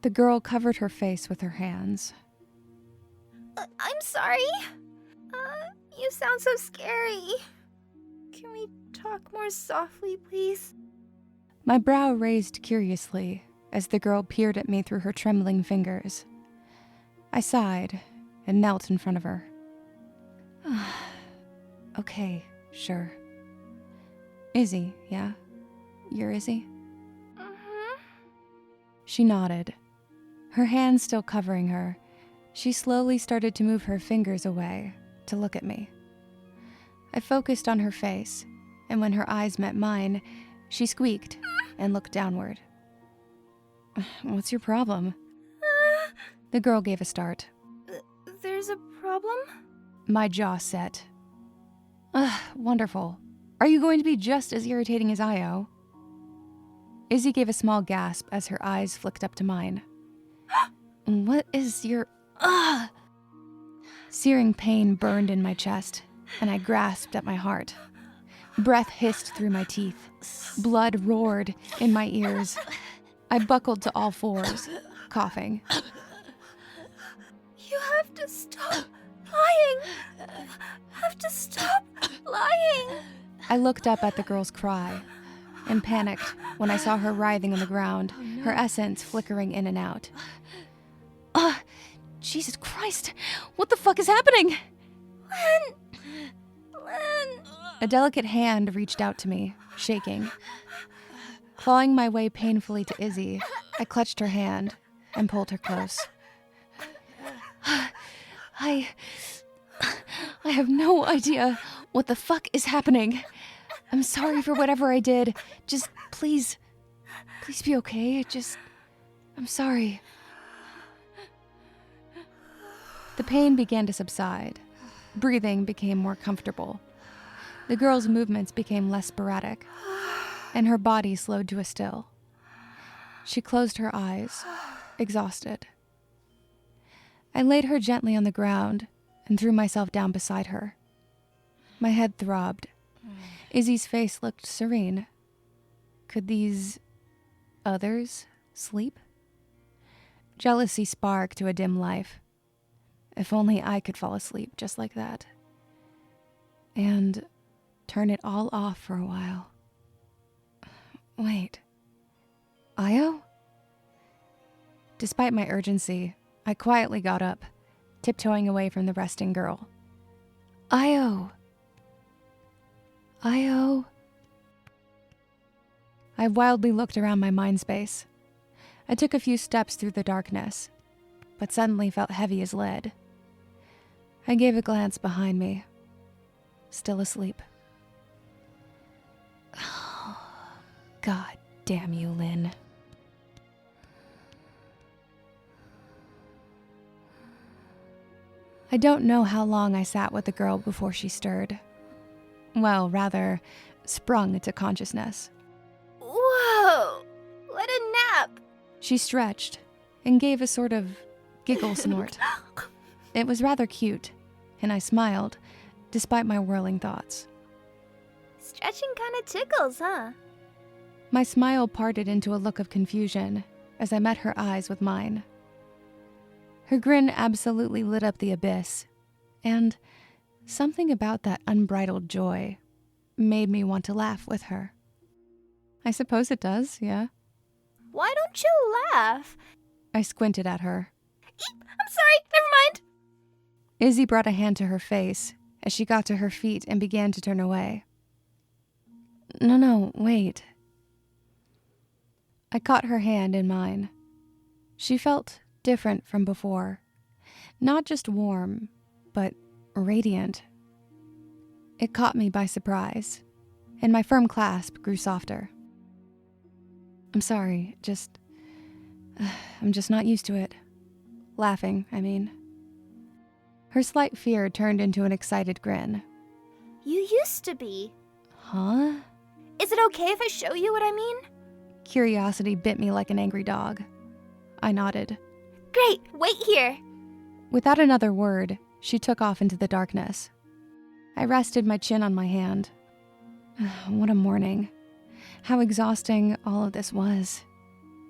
The girl covered her face with her hands. I'm sorry. You sound so scary. Can we talk more softly, please? My brow raised curiously as the girl peered at me through her trembling fingers. I sighed and knelt in front of her. Okay, sure. Izzy, yeah? You're Izzy? Mm-hmm. She nodded. Her hands still covering her, she slowly started to move her fingers away to look at me. I focused on her face, and when her eyes met mine, she squeaked and looked downward. What's your problem? The girl gave a start. There's a problem? My jaw set. Wonderful. Are you going to be just as irritating as Io? Izzy gave a small gasp as her eyes flicked up to mine. What is your... Searing pain burned in my chest, and I grasped at my heart. Breath hissed through my teeth. Blood roared in my ears. I buckled to all fours, coughing. You have to stop lying. You have to stop lying. I looked up at the girl's cry and panicked when I saw her writhing on the ground, her essence flickering in and out. Jesus Christ! What the fuck is happening? Lynn! A delicate hand reached out to me, shaking. Clawing my way painfully to Izzy, I clutched her hand and pulled her close. I have no idea what the fuck is happening. I'm sorry for whatever I did. Just please be okay. I'm sorry. The pain began to subside. Breathing became more comfortable. The girl's movements became less sporadic, and her body slowed to a still. She closed her eyes, exhausted. I laid her gently on the ground and threw myself down beside her. My head throbbed. Izzy's face looked serene. Could these others sleep? Jealousy sparked to a dim life. If only I could fall asleep just like that. And turn it all off for a while. Wait. Io? Despite my urgency, I quietly got up, tiptoeing away from the resting girl. Io! Io! I wildly looked around my mind space. I took a few steps through the darkness, but suddenly felt heavy as lead. I gave a glance behind me, still asleep. God damn you, Linne. I don't know how long I sat with the girl before she stirred. Well, rather, sprung to consciousness. Whoa! What a nap! She stretched and gave a sort of giggle snort. It was rather cute, and I smiled, despite my whirling thoughts. Stretching kinda tickles, huh? My smile parted into a look of confusion as I met her eyes with mine. Her grin absolutely lit up the abyss, and something about that unbridled joy made me want to laugh with her. I suppose it does, yeah? Why don't you laugh? I squinted at her. I'm sorry, never mind. Izzy brought a hand to her face as she got to her feet and began to turn away. No, wait. I caught her hand in mine. She felt different from before. Not just warm, but radiant. It caught me by surprise, and my firm clasp grew softer. I'm sorry, I'm just not used to it. Laughing, I mean. Her slight fear turned into an excited grin. You used to be. Huh? Is it okay if I show you what I mean? Curiosity bit me like an angry dog. I nodded. Great, wait here. Without another word, she took off into the darkness. I rested my chin on my hand. What a morning. How exhausting all of this was.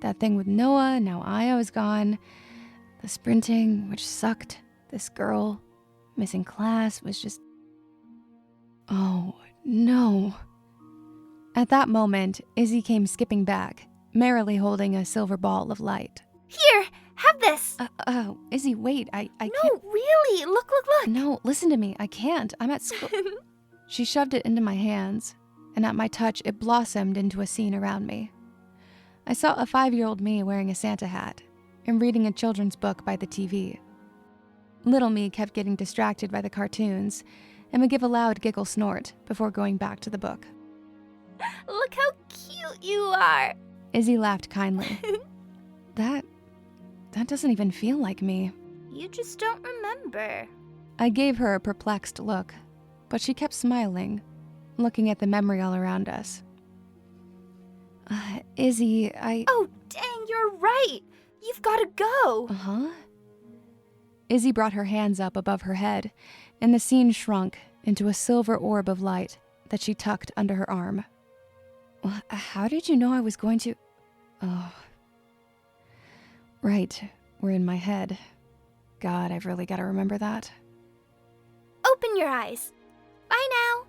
That thing with Noah, now Io is gone. The sprinting, which sucked. This girl, missing class, was just... Oh, no. At that moment, Izzy came skipping back, merrily holding a silver ball of light. Here, have this. Izzy, wait, I can't... No, really, look. No, listen to me, I can't. I'm at school. She shoved it into my hands, and at my touch, it blossomed into a scene around me. I saw a 5-year-old me wearing a Santa hat and reading a children's book by the TV. Little me kept getting distracted by the cartoons and would give a loud giggle snort before going back to the book. Look how cute you are. Izzy laughed kindly. That doesn't even feel like me. You just don't remember. I gave her a perplexed look, but she kept smiling, looking at the memory all around us. Izzy, Oh, dang, you're right. You've got to go. Uh-huh. Izzy brought her hands up above her head, and the scene shrunk into a silver orb of light that she tucked under her arm. How did you know I was going to... Oh. Right, we're in my head. God, I've really got to remember that. Open your eyes. Bye now.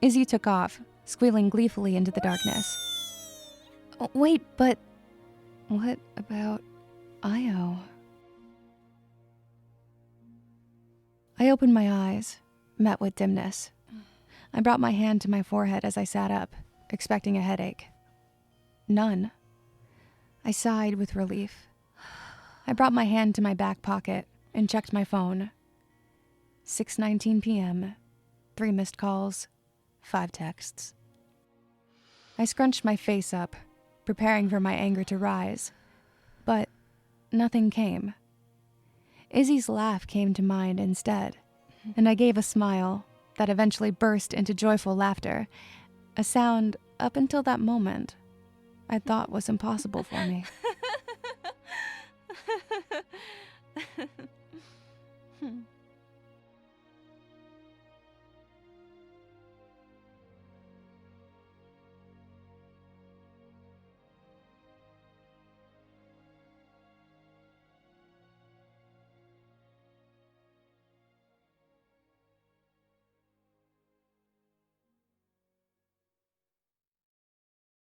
Izzy took off, squealing gleefully into the darkness. Oh, wait, but... What about Io? I opened my eyes, met with dimness. I brought my hand to my forehead as I sat up, expecting a headache. None. I sighed with relief. I brought my hand to my back pocket and checked my phone. 6:19 p.m., 3 missed calls, 5 texts. I scrunched my face up, preparing for my anger to rise, but nothing came. Izzy's laugh came to mind instead, and I gave a smile that eventually burst into joyful laughter, a sound up until that moment I thought was impossible for me.